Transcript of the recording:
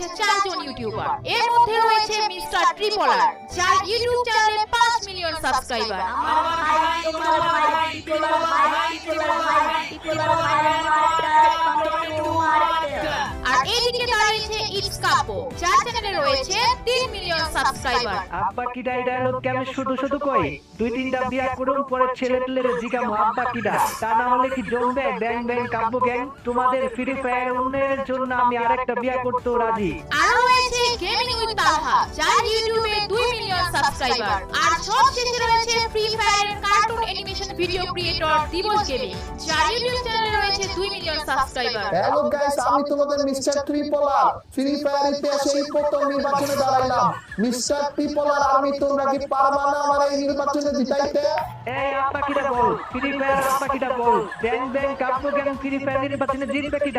রয়েছে 4 জন ইউটিউবার। এর মধ্যে রয়েছে মিস্টার ট্রিপলার, যার ইউটিউব চ্যানেলে 5 মিলিয়ন সাবস্ক্রাইবার। আর এইদিকে দাঁড়িয়েছে ইটস কাপো, যার চ্যানেলে রয়েছে 3 মিলিয়ন সাবস্ক্রাইবার। আব্বা কিডা এটা লোক কেমন শুধু শুধু কই দুই তিনটা বিয়া করুন পরে ছেলে টেলের জিগামু আব্বা কিডা, তা না হলে কি জমবে ব্যাং ব্যাং কাব্য গ্যাং। তোমাদের ফ্রি ফায়ার উন্নয়নের জন্য আমি আরেকটা বিয়া করতেও রাজি। আর রয়েছে গেমিং উইথ তালহা, যার ইউটিউবে 2 মিলিয়ন সাবস্ক্রাইবার। আর সবশেষে রয়েছে ফ্রি ফায়ারের কার্টুন অ্যানিমেশন ভিডিও ক্রিয়েটর দিবস গেমিং, যার ইউটিউব চ্যানেলে রয়েছে 2 মিলিয়ন সাবস্ক্রাইবার। হ্যালো গাইস, আমি তোমাদের মিস্টার ট্রিপলার। ফ্রি ফায়ার ইতিহাসে এই প্রথম নির্বাচনে দাঁড়াইলাম। মিস্টার ট্রিপলার আর্মি, তোমরা কি পারবা না আমার এই নির্বাচনে জিতাইতে? এই আব্বা কিডা বল, ফ্রি ফায়ার আব্বা কিডা বল, ব্যাং ব্যাং কাব্য গ্যাং ফ্রি ফায়ার নির্বাচনে জিতবে কিডা?